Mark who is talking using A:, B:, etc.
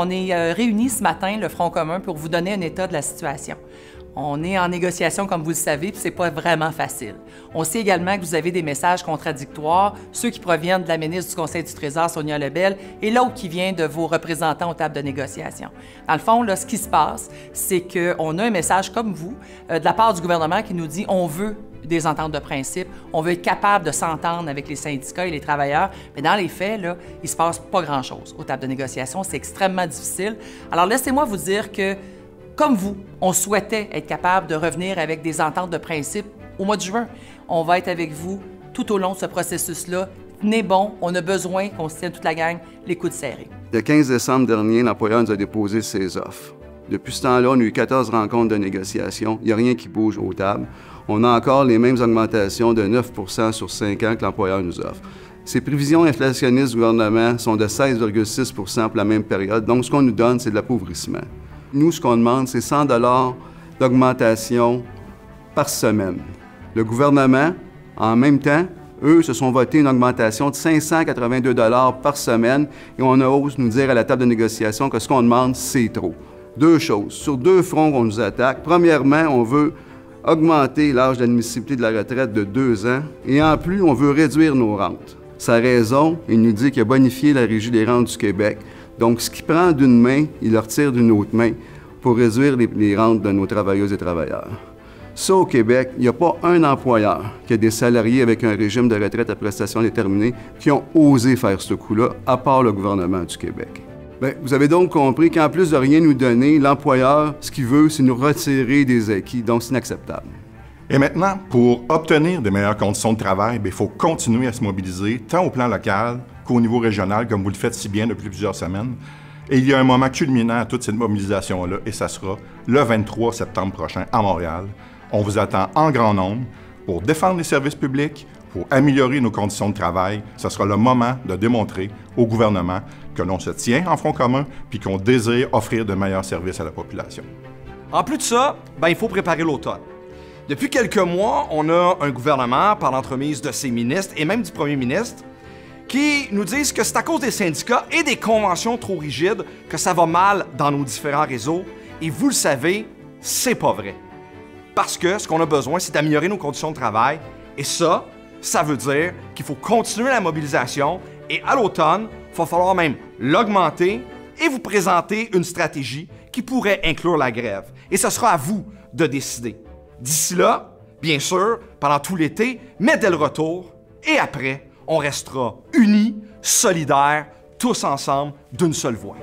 A: on est réunis ce matin, le Front commun, pour vous donner un état de la situation. On est en négociation, comme vous le savez, puis c'est pas vraiment facile. On sait également que vous avez des messages contradictoires, ceux qui proviennent de la ministre du Conseil du Trésor, Sonia Lebel, et l'autre qui vient de vos représentants aux tables de négociation. Dans le fond, là, ce qui se passe, c'est qu'on a un message comme vous, de la part du gouvernement qui nous dit « on veut des ententes de principe, on veut être capable de s'entendre avec les syndicats et les travailleurs », mais dans les faits, là, il se passe pas grand-chose aux tables de négociation, c'est extrêmement difficile. Alors laissez-moi vous dire que comme vous, on souhaitait être capable de revenir avec des ententes de principe au mois de juin. On va être avec vous tout au long de ce processus-là. Tenez bon, on a besoin qu'on se tienne toute la gang les coudes serrés.
B: Le 15 décembre dernier, l'employeur nous a déposé ses offres. Depuis ce temps-là, on a eu 14 rencontres de négociation. Il n'y a rien qui bouge aux tables. On a encore les mêmes augmentations de 9 % sur 5 ans que l'employeur nous offre. Ces prévisions inflationnistes du gouvernement sont de 16,6 % pour la même période. Donc, ce qu'on nous donne, c'est de l'appauvrissement. Nous, ce qu'on demande, c'est 100 $ d'augmentation par semaine. Le gouvernement, en même temps, eux, se sont votés une augmentation de 582 $ par semaine et on ose nous dire à la table de négociation que ce qu'on demande, c'est trop. Deux choses. Sur deux fronts qu'on nous attaque. Premièrement, on veut augmenter l'âge d'admissibilité de la retraite de 2 ans et en plus, on veut réduire nos rentes. Sa raison, il nous dit qu'il a bonifié la Régie des rentes du Québec. Donc, ce qu'il prend d'une main, il le retire d'une autre main pour réduire les rentes de nos travailleuses et travailleurs. Ça, au Québec, il n'y a pas un employeur qui a des salariés avec un régime de retraite à prestations déterminées qui ont osé faire ce coup-là, à part le gouvernement du Québec. Bien, vous avez donc compris qu'en plus de rien nous donner, l'employeur, ce qu'il veut, c'est nous retirer des acquis, donc c'est inacceptable.
C: Et maintenant, pour obtenir de meilleures conditions de travail, il faut continuer à se mobiliser, tant au plan local qu'au niveau régional, comme vous le faites si bien depuis plusieurs semaines. Et il y a un moment culminant à toute cette mobilisation-là, et ça sera le 23 septembre prochain à Montréal. On vous attend en grand nombre pour défendre les services publics, pour améliorer nos conditions de travail. Ce sera le moment de démontrer au gouvernement que l'on se tient en front commun puis qu'on désire offrir de meilleurs services à la population.
D: En plus de ça, il faut préparer l'automne. Depuis quelques mois, on a un gouvernement, par l'entremise de ses ministres et même du premier ministre, qui nous disent que c'est à cause des syndicats et des conventions trop rigides que ça va mal dans nos différents réseaux. Et vous le savez, c'est pas vrai. Parce que ce qu'on a besoin, c'est d'améliorer nos conditions de travail. Et ça veut dire qu'il faut continuer la mobilisation. Et à l'automne, il va falloir même l'augmenter et vous présenter une stratégie qui pourrait inclure la grève. Et ce sera à vous de décider. D'ici là, bien sûr, pendant tout l'été, mais dès le retour, et après, on restera unis, solidaires, tous ensemble, d'une seule voix.